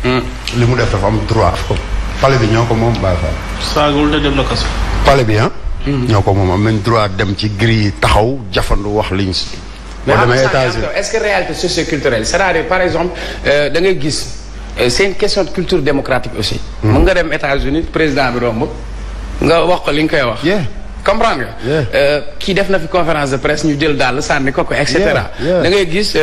li mu def dafa am droit. palais bi ñoo ko moom Baye Fall. saagul te dem na kaso. palais bi ñoo ko moom am nañ droit dem ci grille taxaw jafandu wax liñ si. mais est-ce que réalité socioculturelle c'est-à-dire par exemple da ngay gis c'est une question de culture démocratique aussi. mën nga dem États-Unis président bi romb nga wax ko li nga koy wax. comprendre nga. kii def na fi conférence de presse ñu jël daal sànni ko et cetera. da ngay gis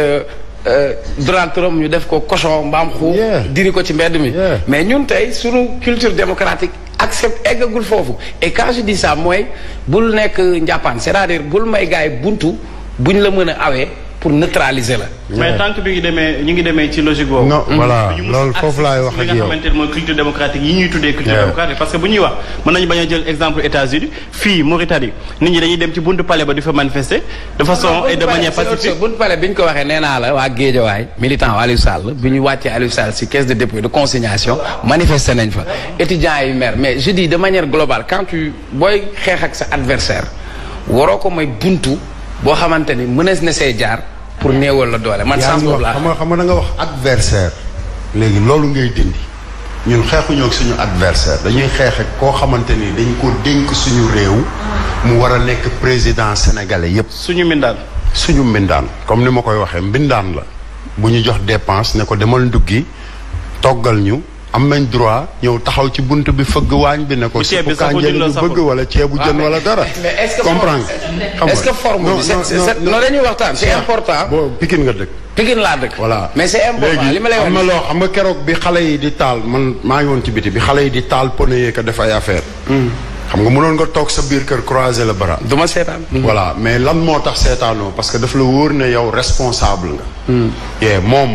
Donald Trump ñu def ko cochon mbaam xuux. diri ko ci mbedd mi. mais ñun tey suñu culture démocratique accepte eggagul foofu et quand je dis ça mooy bul nekk njàppaan c'est-à-dire bul may gars yi buntu buñ la mën a awee pour neutraliser la. mais tant que ñu ngi demee ci logique boobu. non voilà loolu foofu laay wax ak yow li nga xamante ne mooy culture démocratique yi ñuy tuddee culture démocratique parce que bu ñuy wax mën nañu bañ a jël exemple États-Unis fii Mauritanie nit ñi dañuy dem ci buntu palais ba di fa manifester de façon et de manière pacifique. buntu palais bi ñu ko waxee nee naa la waa Guédiawaye militant Aliou Sall bi ñu wàccee Aliou Sall si caisse de dépôt de consignation manifester nañ fa étudiants yi maire mais je dis de manière globale quand tu booy xeex ak sa adversaire waroo ko mooy buntu boo xamante ni mënees na see jaar pour néewal la doole man sens boobu laa xam nga da nga wax adversaire léegi loolu ngay dindi ñun xeexuñoo ak suñu adversaire dañuy xeex ak koo xamante ni dañ ko dénk suñu réew mu war a nekk président sénégalais yépp suñu mbindaan comme ni ma koy waxee mbindaan la bu ñu jox dépense ne ko demal nduggi toggal ñu am nañ droit ñëw taxaw ci bunt bi fëgg waañ bi ne ko suppu kànja ñu bëgg wala ceebu jën wala dara. comprendre est-ce que forme bi non dañuy waxtaan c'est important. boo Pikine nga dëkk. Pikine laa dëkk. voilà mais c'est important li ma lay wax am na loo xam nga keroog bi xale yi di taal man maa ngi woon ci biti bi xale yi di taal pneu yi ko def ay affaire xam nga mënoon nga toog sa biir kër croiser le bras. du ma seetaan. voilà mais lan moo tax seetaanoo parce que daf la wóor ne yow responsable nga. moom.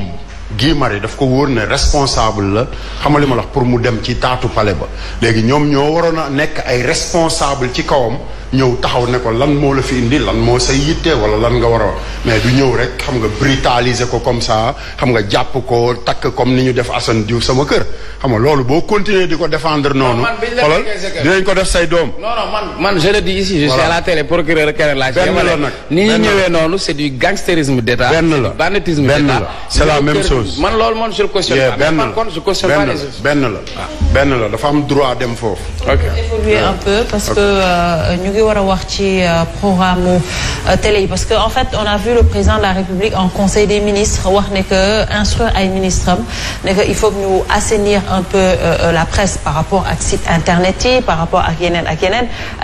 Guy Marius daf ko wóor ne responsable la xamal li ma la wax pour mu dem ci taatu palais ba léegi ñoom ñoo waroon a nekk ay responsable ci kawam ñëw taxaw ne ko lan moo la fi indi lan moo say yitte wala lan nga war a mais du ñëw rek xam nga brutaliser ko comme ça xam nga jàpp ko takk comme ni ñu def Assane Diouf sama kër xam nga loolu boo continuer di ko défendre noonu. xoolal dinañ ko def say doom. non man je le dis ici. je suis à la télé procureur keneen laa ci. benn la nag ni ñu ñëwee noonu c'est du gangstérisme d'État. benn la banditisme d'État. c'est la même chose. man loolu man je le cautionne pas. benn par contre je cautionne pas les autres. benn la dafa am droit dem foofu. ok évoluer un peu parce que ñu ngi war a wax ci programme télé yi parce que en fait on a vu le président de la République en conseil des ministres wax ne que instruire ay ministres am ne que il faut que ñu assainir un peu la presse par rapport ak site internet yi par rapport ak yeneen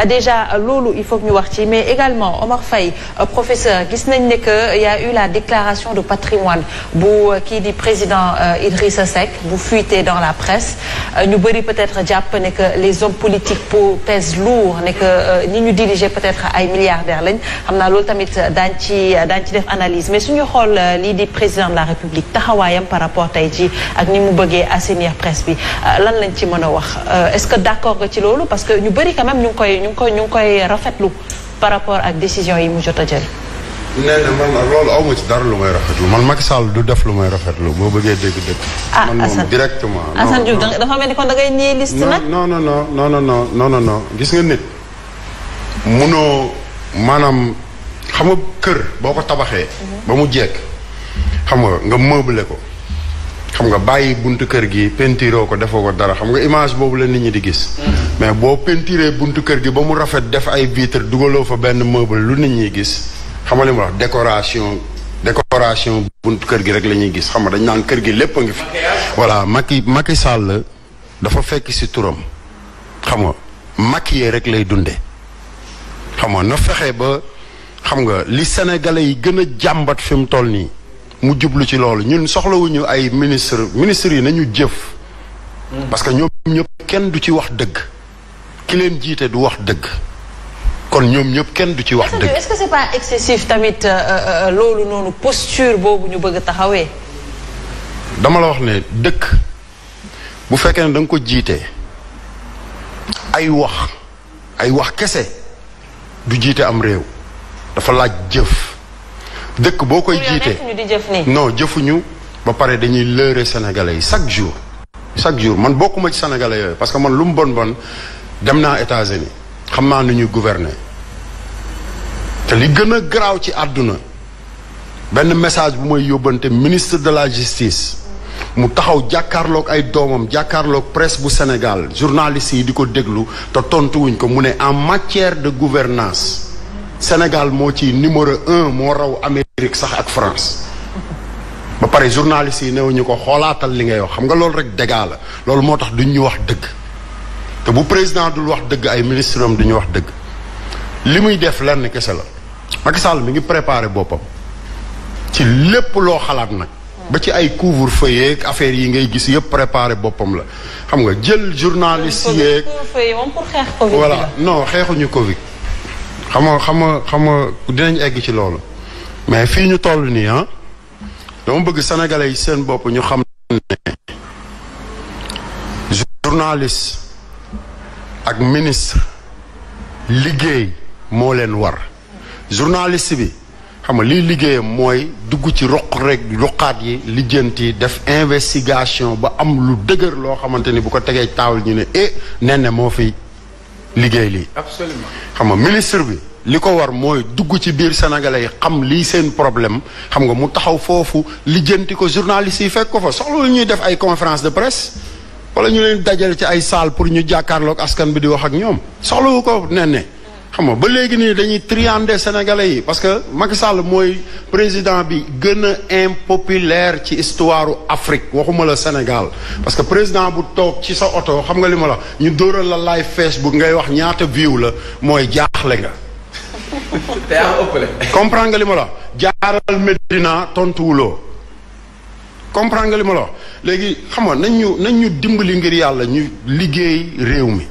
déjà loolu il faut que ñu wax ci mais également Omar Faye professeur gis nañ ne que y a eu la déclaration de patrimoine bu kii di président Idrissa Seck bu fuité dans la presse ñu bëri peut-être jàpp ne que les hommes politiques pèsent lourd ne que ñi ñu diriger peut-être ay milliardaires lañ xam naa loolu tamit daañ ci def analyse mais suñu xool lii di président de la République taxawaayam par rapport tey ji ak ni mu bëggee assainir presse bi lan lañ ci mën a wax est-ce que d'accord nga ci loolu parce que ñu bëri quand même ñu ngi koy rafetlu par rapport ak décision yi mu jot a jël. nee na man loolu aw ma ci dara lu may rafetlu man Macky Sall du def lu may rafetlu boo bëggee dégg-dégg. man moom directement. Assane Diouf dafa mel ni kon da ngay ñëw liste nag. non gis nga nit. munoo maanaam xam nga kër boo ko tabaxee. ba mu jekk xam nga meublé ko. xam nga bàyyi buntu kër gi peinturoo ko defoo ko dara xam nga image boobu la nit ñi di gis. mais boo peinturee buntu kër gi ba mu rafet def ay vitre dugaloo fa benn meuble lu nit ñi gis. xam nga li ma wax décoration buntu kër gi rek la ñuy gis xam nga dañ naan kër gi lépp a ngi fi. voilà Macky Sall dafa fekk si turam xam nga maquillé rek lay dunde xam nga na fexe ba xam nga li sénégalais yi gën a jàmbat fi mu toll nii mu jublu ci loolu ñun soxlawuñu ay ministres yi nañu jëf. parce que ñoom ñëpp kenn du ci wax dëgg ki leen jiite du wax dëgg. kon ñoom ñëpp kenn du ci wax dëgg. est-ce que c'est pas excessif tamit loolu noonu posture boobu ñu bëgg a taxawee. dama la wax ne dëkk bu fekkee ne da nga ko jiite ay wax kese du jiite am réew dafa laaj jëf dëkk boo koy jiite non jëfuñu ba pare dañuy leurrer sénégalais yi chaque jour man bokkuma ci sénégalais yooyu parce que man lu mu bon dem naa États-Unis xam naa nu ñuy gouverner te li gën a garaaw ci àdduna benn message bu may yóbbante ministre de la justice mu taxaw jàkkaarloog ay doomam jàkkaarloog presse bu Sénégal journalistes yi di ko déglu te tontuwuñ ko mu ne en matière de gouvernance Sénégal moo ci numéro 1 moo raw Amérique sax ak France ba pare journalistes yi newuñu ko xoolaatal li ngay wax xam nga loolu rek dégâts la loolu moo tax duñ ñu wax dëgg te bu président dul wax dëgg ay ministre am duñu wax dëgg li muy def lenn kese la Macky Sall mi ngi préparé boppam ci lépp loo xalaat nag ba ci ay couvre-feu yeeg affaire yi ngay gis yëpp préparé boppam la xam nga jël journaliste yeeg voilà non xeexuñu Covid xam nga dinañ egg ci loolu mais fii ñu toll nii ah dama bëgg sénégalais yi seen bopp ñu xam ne journaliste ak ministre liggéey moo leen war journaliste bi xam nga liy liggéeyam mooy dugg ci roqaat yi lijjanti def investigation ba am lu dëgër loo xamante ni bu ko tegee taawul ñu ne nen moo fi liggéey lii. absolument xam nga ministre bi li ko war mooy dugg ci biir sénégalais yi xam lii seen problème xam nga mu taxaw foofu lijjanti ko journaliste yi fekk ko fa soxla ñuy def ay conférence de presse wala ñu leen dajale ci ay salle pour ñu jàkkaarloog askan bi di wax ak ñoom soxlawu ko nen xam nga ba léegi nii dañuy triander sénégalais yi parce que Macky Sall mooy président bi gën a impopulaire ci histoire Afrique waxuma la Sénégal parce que président bu toog ci sa oto xam nga li ma la ñu dóoral la live Facebook ngay wax ñaata view la mooy jaaxle nga. te yaa ëppale. comprendre nga li ma la jaaral Medina tontuwuloo comprendre nga li ma la léegi xam nga nañ ñu dimbali ngir yàlla ñu liggéey réew mi.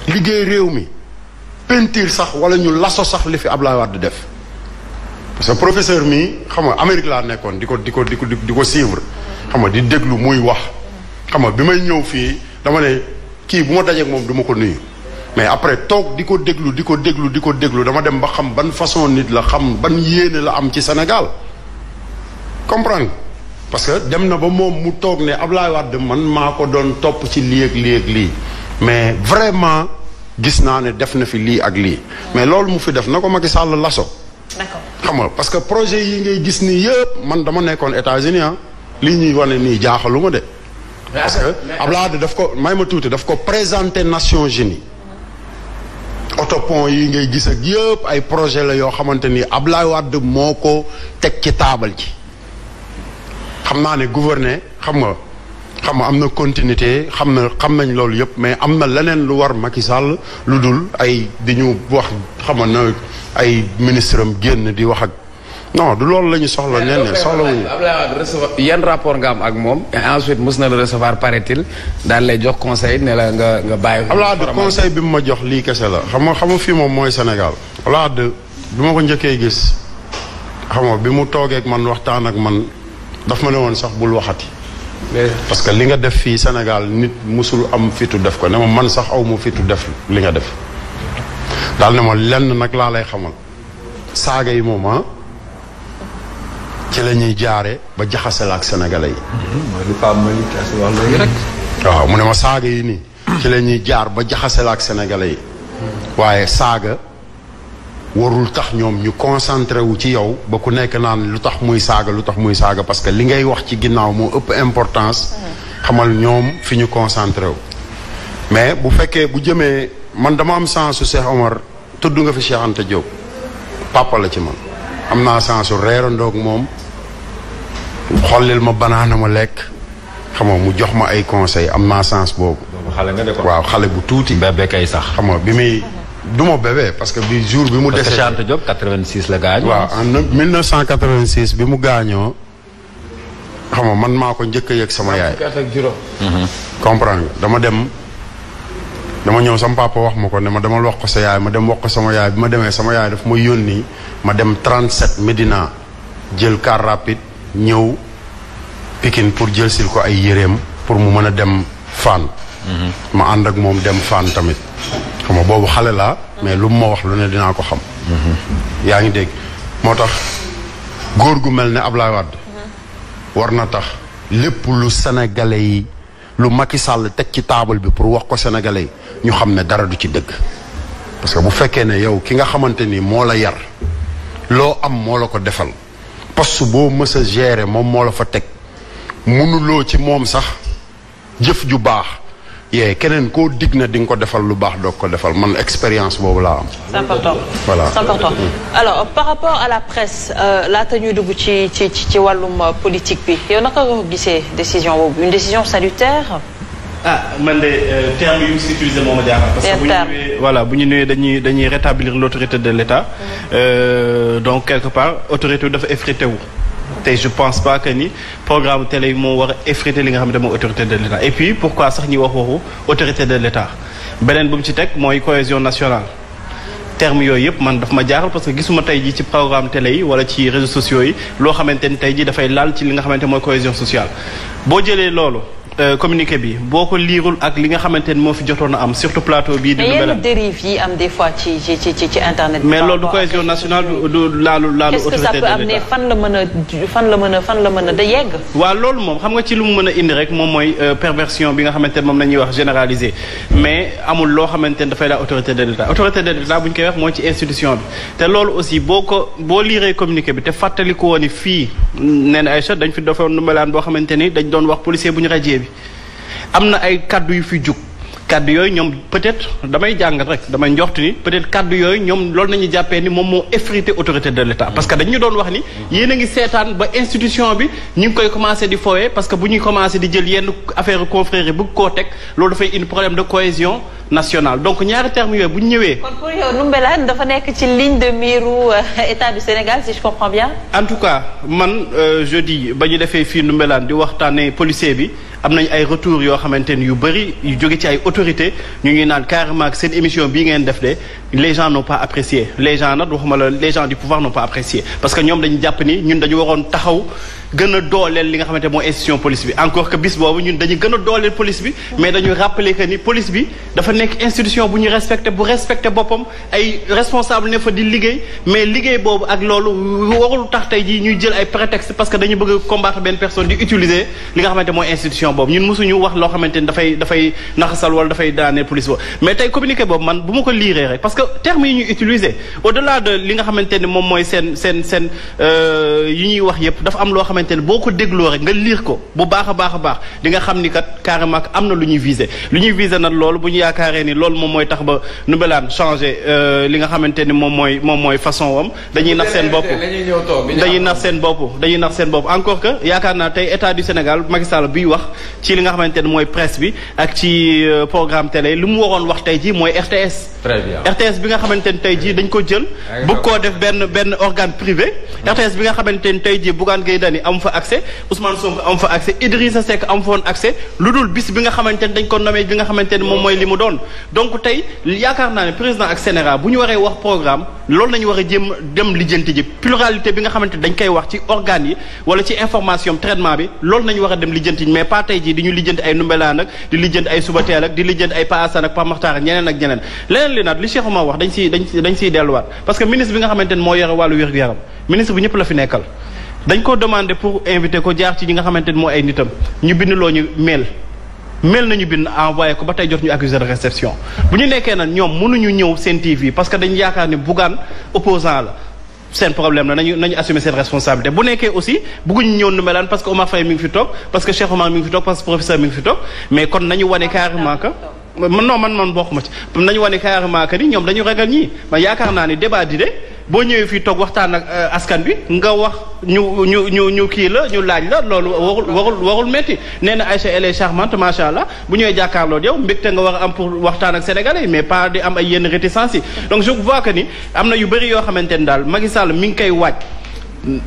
liggéey réew mi. peinture sax wala ñu laso sax li fi Ablaye Wade def parce que professeur mi xam nga Amérique laa nekkoon di ko suivre xam nga di déglu muy wax xam nga bi may ñëw fii dama ne kii bu ma dajeek moom du ma ko nuyu mais après toog di ko déglu dama dem ba xam ban façon nit la xam ban yéene la am ci Sénégal comprendre parce que dem na ba moom mu toog ne Ablaye Wade man maa ko doon topp ci lii ak lii mais vraiment gis naa ne def na fi lii ak lii mais loolu mu fi def na ko Macky Sall laso. d'accord xam nga parce que projet yi ngay gis nii yëpp man dama nekkoon États-Unis lii ñuy wane nii jaaxaluma de. parce que Abdoulaye Wade daf ko may ma tuuti daf ko présenté Nations Unies. autopont yi ngay gis ak yëpp ay projet la yoo xamante ni Abdoulaye Wade moo ko teg ci taabal ji xam naa ne gouverner xam nga am na continuité xam nañ loolu yëpp mais am na leneen lu war Macky Sall lu dul ay di ñu wax xam na ay ministre am génn di wax ak non du loolu la ñu soxla. nee na soxla wuñu Abdoulaye Wade recevoir yan rapport nga am ak moom. ensuite mës na la recevoir paraît-il daal lay jox conseil ne la nga bàyyi. Abdoulaye Wade conseil bi mu ma jox lii kese la xam nga fii moom mooy Sénégal. Abdoulaye Wade bi ma ko njëkkee gis xam nga bi mu toogee ak man waxtaan ak man daf ma ne woon sax bul waxati. parce que li nga def fii Sénégal nit musul am fitu def ko ne ma man sax aw ma fitu def li nga def daal ne ma lenn nag laa lay xamal saaga yi moom ci la ñuy jaare ba jaxase la ak sénégalais yi. mooy li Pape Malick wax léegi rek. waaw mu ne ma saaga yi nii ci la ñuy jaar ba jaxase la ak sénégalais yi waaye saaga warul tax ñoom ñu concentré wu ci yow ba ku nekk naan lu tax muy saaga parce que li ngay wax ci ginnaaw moo ëpp importance. xamal ñoom fi ñu concentré wu. mais bu fekkee bu jëmee man dama am chance su Cheikh Omar tudd nga fi Cheikh Anta Diop papa la ci man am naa chance su reerandoog moom xollil ma banaana ma lekk xam nga mu jox ma ay conseil am naa chance boobu. xale nga de ko waaw xale bu tuuti. bébé kay sax. xam nga bi muy. du ma bébé parce que bi jour bi mu desee. Cheikh Anta Diop 86 la gaañoo. waaw en 1986 bi mu gaañoo xam nga man maa ko njëkk a yëg sama yaay. comprendre nga dama ñëw sama papa wax ma ko ne ma dama wax ko sa yaay ma dem wax ko sama yaay bi ma demee sama yaay daf ma yónni ma dem 37 Médina jël car rapide ñëw Pikine pour jël sil ko ay yéreem pour mu mën a dem Fann. ma ànd ak moom dem Fann tamit. xam nga boobu xale laa mais lu mu ma wax lu ne dinaa ko xam. yaa ngi dégg moo tax góor gu mel ne Ablaye Wade. war na tax lépp lu sénégalais yi lu Macky Sall teg ci taabal bi pour wax ko sénégalais yi ñu xam ne dara du ci dëgg. parce que bu fekkee ne yow ki nga xamante ni moo la yar loo am moo la ko defal poste boo mës a gérer moom moo la fa teg mënuloo ci moom sax jëf ju baax yee keneen koo dig na di nga ko defal lu baax doog ko defal man expérience boobu laa am. C'est important. Voilà. C'est important. Alors par rapport à la presse laata ñuy dugg ci wàllum politique bi yow naka nga ko gisee décision boobu une décision salutaire. man de terme yu mu si utilisé moo ma jaaxal. parce que bu ñu ñëwee voilà bu ñu ñëwee dañuy rétablir l'autorité de l'État. Donc quelque part autorité dafa effrité wu. te je pense pas que ni programme télé yi moo war a effriter li nga xamante mooy autorité de l'État et puis pourquoi sax ñuy wax waxu autorité de l'État beneen bu mu ci teg mooy cohésion nationale. terme yooyu yëpp man daf ma jaaxal parce que gisuma tey jii ci programme télé yi wala ci réseaux sociaux yi loo xamante ni tey jii dafay laal ci li nga xamante mooy cohésion sociale boo jëlee loolu. communiqué bi boo ko liirul ak li nga xamante ni moo fi jotoon a am surtout plateau bii. di lu mel yenn dérive yi am des fois ci internet. mais loolu du cohésion nationale du laalu autorité de l'État. qu'est-ce que ça peut amener fan la mën a da yegg. waaw loolu moom xam nga ci lu mu mën a indi rek moom mooy perversion bi nga xamante ne moom la ñuy wax généralisée mais amul loo xamante ne dafay la autorité de l'État autorité de l'État bu ñu koy wax mooy ci institution bi te loolu aussi boo liiree communiqué bi te fàttali ko woon ni fii nee na Aïcha dañ fi defoon numbelaan boo xamante ni dañ doon wax policier bu ñu rajee am na ay kaddu yu fi jug kaddu yooyu ñoom peut-être damay jàngat rek damay njort ni peut-être kaddu yooyu ñoom loolu nañu jàppee ni moom moo effrité autorité de l'État parce que dañu doon wax ni yéen a ngi seetaan ba institution bi ñu ngi koy commencer di fowee parce que bu ñuy commencer di jël yenn affaire confrères yi bëgg koo teg loolu dafay indi problème de cohésion nationale donc ñaari termes yooyu bu ñu ñëwee. kon pour yow Ndoumbelane dafa nekk ci ligne de miru État du Sénégal si je comprends bien. en tout cas man je dis ba ñu defee fii Ndoumbelane di waxtaanee policier bi. am nañ ay retours yoo xamante ni yu bëri yu jóge ci ay autorités ñu ngi naan carrément que seen émission bii ngeen def de les gens n'ont pas apprécié les gens nag waxuma la les gens du pouvoir n'ont pas apprécié parce que ñoom dañu jàpp ni ñun dañu waroon taxaw gën a dooleel li nga xamante mooy institution police bi encore que bis boobu ñun dañu gën a dooleel police bi mais dañu rappeler que ni police bi dafa nekk institution bu ñu respecté boppam ay responsable ne fa di liggéey mais liggéey boobu ak loolu warul tax tey jii ñuy jël ay prétexte parce que dañu bëgg a combattre benn personne di utiliser li nga xamante mooy institution boobu ñun mosuñu wax loo xamante ni dafay naxasal wala dafay daaneel police boobu mais tey communiqué boobu man bu ma ko liiree rek parce que termes yi ñuy utiliser au-delà de li nga xamante ni moom mooy seen yi ñuy wax yépp dafa am loo xamante ni boo ko dégloo rek nga liir ko bu baax a baax di nga xam ni kat carrément am na lu ñuy viser nag loolu bu ñu yaakaaree ni loolu moom mooy tax ba Ndoumbelane changer li nga xamante ni moom mooy façon wam dañuy nax seen bopp encore que yaakaar naa tey état du Sénégal Macky Sall biy wax ci li nga xamante ne mooy presse bi ak ci programme télé li mu waroon wax tey jii mooy RTS. Très bien. RTS bi nga xamante ne tey jii dañ ko jël. bëgg koo def benn organe privé. RTS bi nga xamante ne tey jii Bougane Gueye Dany am fa accès Ousmane Sonko am fa accès Idrissa Seck am fa woon accès lu dul bis bi nga xamante ne dañ ko nommé bi nga xamante ne moom mooy li mu doon. donc tey yaakaar naa ne président ak Sénégal bu ñu waree wax programme loolu nañu war a jéem dem lijjanti ji pluralité bi nga xamante ne dañ koy wax ci organes yi wala ci information traitement bi loolu nañu war a dem lijjanti mais pas tey jii di ñu lijjanti ay Ndoumbelane ak di lijjanti ay Subatel ak di lijjanti ay Pa Assane ak Pa Makhtar ak ñeneen ak ñeneen leneen li nag li Cheikh Oumar wax dañ siy delluwaat parce que ministre bi nga xamante ne moo yore wàllu wér-gu-yaram ministre bi ñëpp la fi nekkal dañ ko demandé pour inviter ko jaar ci ñi nga xamante ne moo ay nitam ñu bindloo ñu mail nañu bind envoyé ko ba tey jot ñu accusé de réception bu ñu nekkee nag ñoom mënuñu ñëw seen TV parce que dañu yaakaar ni Bougane opposant la seen problème la nañu assumer seen responsabilité bu nekkee aussi bëgguñu ñëw Ndoumbelane parce que Omar Faye mi ngi fi toog parce que Cheikh Oumar mi ngi fi toog parce que professeur mi ngi fi toog mais kon nañu wane carrément que man bokkuma ci nañu wane carrément que ni ñoom dañu ragal ñii man yaakaar naa ni débat di de boo ñëwee fii toog waxtaan ak askan bi nga wax ñu kii la ñu laaj la loolu warul metti nee na Aïcha elle est charmante macha allah bu ñëwee jàkkaarloo yow mbégte nga war a am pour waxtaan ak sénégalais yi mais pas di am ay yenn réticence yi donc je vois que ni am na yu bëri yoo xamante ni daal Macky Sall mi ngi koy waaj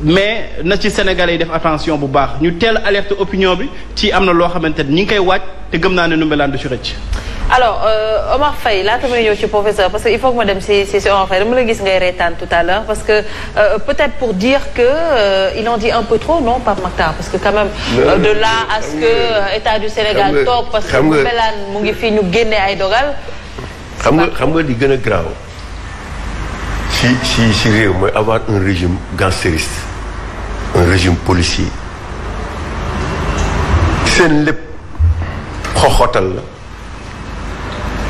mais na ci sénégalais yi def attention bu baax ñu teel alerte opinion bi ci am na loo xamante ni ñi ngi koy waaj te gëm naa ne Ndoumbelane du ci rëcc. alors Omar Faye laata may ñëw ci professeur parce que il faut que ma dem si Omar Faye dama la gis ngay reetaan tout à l'heure parce que peut-être pour dire que il en dit un peu trop non Pape Makhtar parce que quand même de là à ce que état du Sénégal toog parce que Ndoumbelane mu ngi fii ñu génne ay dogal. xam nga li gën a graaw si réew mooy avoir un régime gangstériste un régime policier seen lépp xoxotal la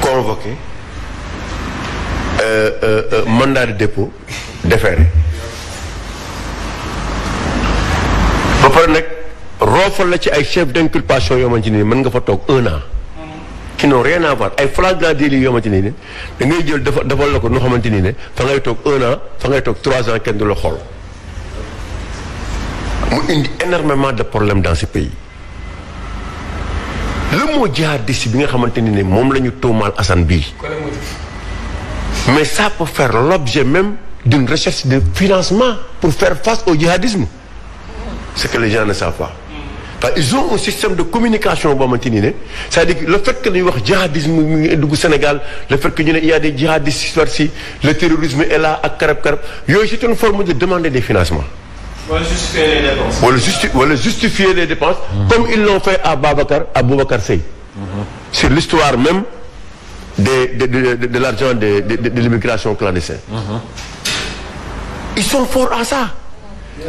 convoqué mandat de dépôt déféré ba pare nag roofal la ci ay chef d'inculpation yoo xamante ni mën nga fa toog 1 an. qui n'ont rien à voir ay flagrant délit yoo xamante ni ne da ngay jël defal la ko noo xamante ni ne fa ngay toog 1 an fa ngay toog 3 ans kenn du la xool. mu indi énormément de problèmes dans ce pays. le mot djihadiste bi nga xamante ni ne moom la ñu tuumaal Assane bii. mais ça peut faire l'objet même d'une recherche de financement pour faire face au djihadisme. C'est que les gens ne savent pas. Enfin, ils ont un système de communication boo xamante ni ne c'est-à-dire que le fait que ñuy wax djihadisme mu ngi dugg Sénégal le fait que ñu ne il y a des djihadistes par-ci le terrorisme est là ak karab yooyu c'est une forme de demander des financements. Wala justifier les dépenses. Wala justifier les dépenses. Comme ils l'ont fait à Boubacar Seye. Sur l'histoire même de l'argent de l'immigration clandestine. Ils sont forts à ça.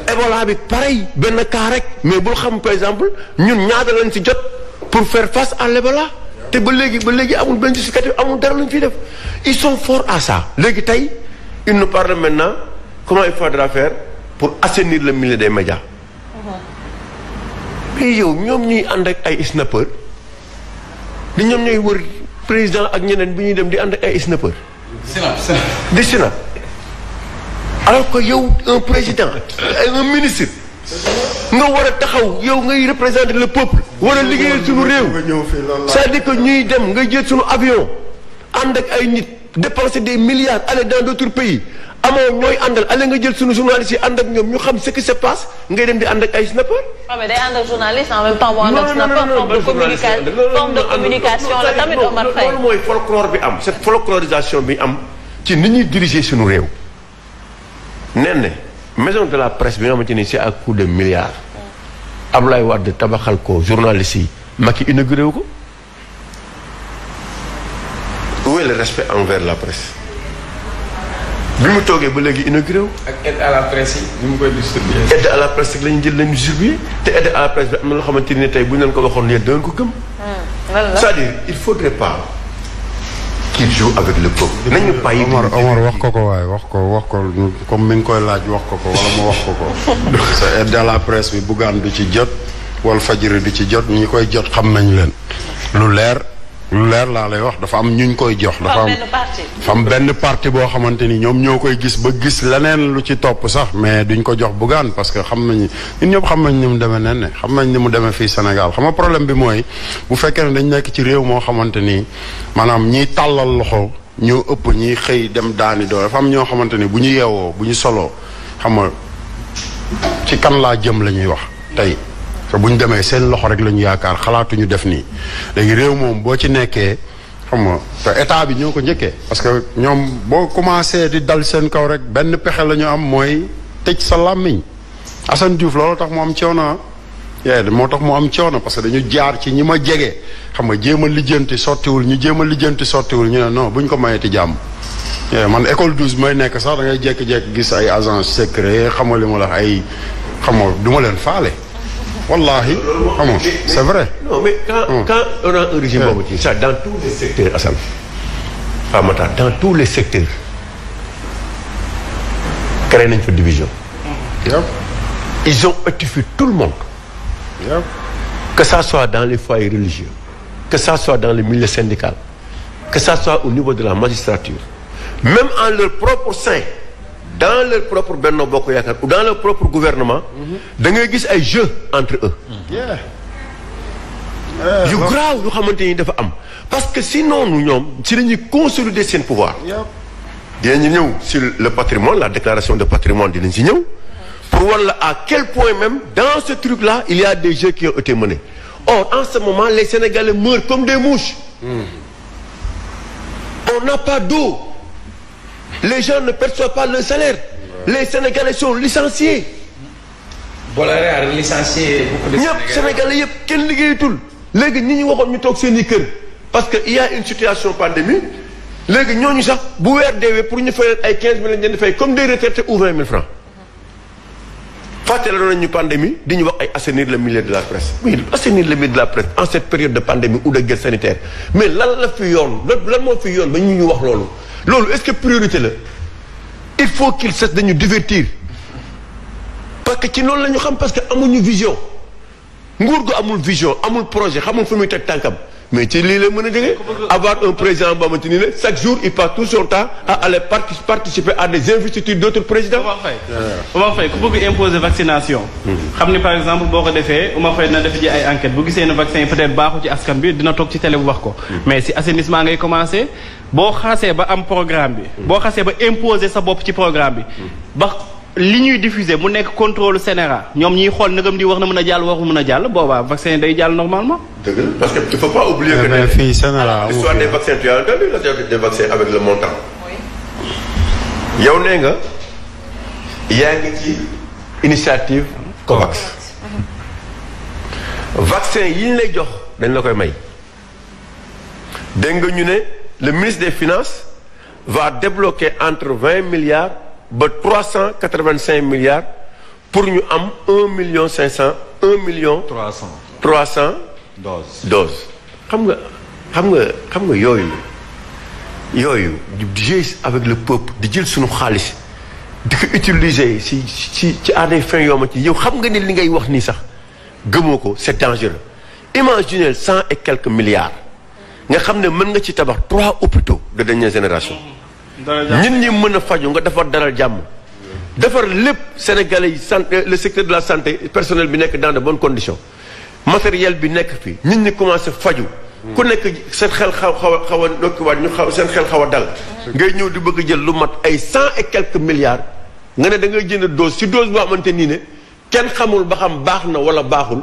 Ebola bi pareil benn cas rek mais bul xam par exemple ñun ñaata lañ ci jot pour faire face à l'Ebola te ba léegi amul benn justificatif amul dara luñ fiy def ils sont forts à ça. léegi tey ils nous parlent maintenant comment il faudra faire pour assainir le milieu des médias. mais yow ñoom ñuy ànd ak ay snapper di ñoom ñooy wër président ak ñeneen bi ñuy dem di ànd ak ay snapper. di sinap. alors que yow un président un ministre nga war a taxaw yow ngay représenter le peuple war a liggéeyal suñu réew c'est-à-dire que ñuy dem nga jël suñu avion ànd ak ay nit dépenser des milliards aller dans d'autres pays amoo ñooy àndal aller nga jël suñu journalistes yi ànd ak ñoom ñu xam ce qui se passe ngay dem di ànd ak ay snapper. waaw mais day ànd ak journaliste en même temps mu ànd ak snapper forme de communication la tamit Omar Faye. loolu mooy folklore bi am cette folklorisation bi am ci ni ñuy diriger suñu réew. nee na maison de la presse bi nga xamante ni c'est à coût de milliards. Abdoulaye Wade tabaxal ko journaliste yi Macky inauguré wu ko. où est le respect envers la presse. bi mu toogee ba léegi inauguré wu. ak aide à la presse yi ni mu koy distribuer. aide à la presse rek la ñu jël lañu distribuer te aide à la presse bi am na loo xamante ni tey bu ñu leen ko waxoon yéen dangeen ko gëm. c'est-à-dire il faudrait pas. qu'il joue avec le peuple. nañu bàyyi Omar wax ko waaye wax ko comme mi ngi koy laaj wax ko wala mu wax ko. sa aide à la presse bi Bougane du ci jot Walfadjri du ci jot ñi koy jot xam nañ leen lu leer laa lay wax dafa am ñuñ koy jox. dafa am benn parti boo xamante ni ñoom ñoo koy gis ba gis leneen lu ci topp sax mais duñ ko jox Bougane parce que xam nañu ñun ñëpp xam nañ ni mu demee nen ne xam nañ ni mu demee fii Sénégal xam nga problème bi mooy bu fekkee ne dañ nekk ci réew moo xamante ni maanaam ñiy tàllal loxo ñoo ëpp ñiy xëy dem daani doo dafa am ñoo xamante ni bu ñu yeewoo bu ñu soloo xam nga ci kan laa jëm la ñuy wax tey. te bu ñu demee seen loxo rek la ñu yaakaar xalaatuñu def nii léegi réew moom boo ci nekkee xam nga te état bi ñoo ko njëkkee parce que ñoom boo commencé di dal seen kaw rek benn pexe la ñu am mooy tëj sa làmmiñ Assane Diouf loolu tax mu am coono moo tax mu am coono parce que dañu jaar ci ñi ma jege xam nga jéem a lijjanti sottiwul ñu jéem a lijjanti sottiwul ñu ne non bu ñu ko mayeti jàmm man école 12 may nekk sax da ngay jékki-jékki gis ay agence secret xam nga li ma la ay xam nga du ma leen faale wallahi c'est vrai. non mais quand on a un régime boobu ci ça dans tous les secteurs Assane Famata dans tous les secteurs créé nañ fa division. ils ont étouffé tout le monde. que ça soit dans les foyers religieux que ça soit dans le milieu syndical que ça soit au niveau de la magistrature même en leur propre sein. dans leur propre Benno Bokk Yaakaar ou dans leur propre gouvernement da ngay gis ay jeux entre eux yu graaw yu xamante ni dafa am parce que sinon ñoom si la ñuy consolider seen pouvoir dinañu ñëw sur le patrimoine la déclaration de patrimoine dinañ si ñëw pour voir là à quel point même dans ce truc là il y a des jeux qui ont été menés or en ce moment les Sénégalais meurent comme des mouches on n'a pas d'eau. Les gens ne perçoivent pas le salaire. Les Sénégalais sont licenciés. Bolloré licencié beaucoup de Sénégalais. Sénégalais yëpp kenn liggéeyatul. léegi ñi ñu waxoon ñu toog seen i kër parce que il y a une situation pandémie léegi ñooñu sax bu weer deewee pour ñu fay ay 15 000 lañ leen di fay comme des retraités ou 20 000 francs. fàttali nañu pandémie di ñu wax ay assainir le milieu de la presse. oui assainir le milieu de la presse en cette période de pandémie ou de guerre sanitaire mais lan la fi yoon lan moo fi yoon ba ñu wax loolu. loolu est-ce que priorité la il faut qu'il cesse dañu divertir parce que ci loolu la ñu xam parce que amuñu vision nguur gu amul vision amul projet xamul fu muy teg tànkam mais ci lii la mën a jógee avoir un président boo xamante ni ne chaque jour il passe tout son temps à aller participer à des investitures d'autres présidents. Oumar Faye ku bëgg imposer vaccination. xam ni par exemple boo ko defee Oumar Faye dina def ji ay enquête bu gisee ne vaccin yi peut-être baaxu ci askan bi dina toog ci télé bu wax ko. mais si assainissement ngay commencer boo xasee ba am programme bi. boo xasee ba imposer sa bopp ci programme bi. ba li ñuy diffuser mu nekk contrôle Sénégal ñoom ñiy xool nagam di wax na mën a jàll waxu mën a jàll boobaa vaccin day jàll normalement. dëgg la parce que il faut pas oublier que mais fii Sénégal l'histoire des vaccins tu as entendu des vaccins avec le montant. yow nee nga yaa ngi ci initiative COVAX. vaccin yi ñu lay jox dañ la koy may. dégg nga ñu ne le ministre des finances va débloquer entre 20 milliards. ba 385 milliards pour ñu am 1,5 million. 300 doses. xam nga yooyu di jouer avec le peuple di jël suñu xaalis di ko utiliser ci à des fins yoo ma ci yow xam nga ni li ngay wax nii sax gëmoo ko c'est dangereux. Imaginez 100 et quelques milliards nga xam ne mën nga ci tabax 3 hôpitaux de dernière génération. nit ñi mën a faju nga defar dalal jàmm defar lépp sénégalais yi le secteur de la santé personnel bi nekk dans de bonnes conditions matériel bi nekk fii nit ñi commencé faju ku nekk seen xel xaw a nokkiwaat ñu seen xel xaw a dal ngay ñëw di bëgg jël lu mat ay 100 et quelques milliards nga ne da ngay jënd dose si dose boo xamante nii ne kenn xamul ba xam baax na wala baaxul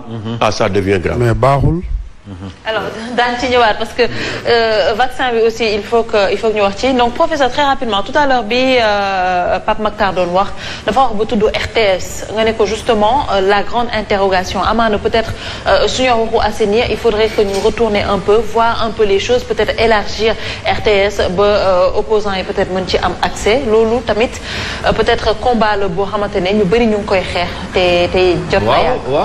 ça devient grave mais baaxul. alors daañu ci ñëwaat parce que vaccin bi aussi il faut que ñu wax ci donc professeur très rapidement tout à l'heure bi Pape Makhtar doon wax dafa wax ba tudd RTS nga ne ko justement la grande interrogation amaana peut-être suñu waxu assainir il faudrait que ñu retourner un peu voir un peu les choses peut-être élargir RTS ba opposants yi peut-être mën ci am accès loolu tamit peut-être combat la boo xamante ne ñu bëri ñu ngi koy xeex te jot na yàgg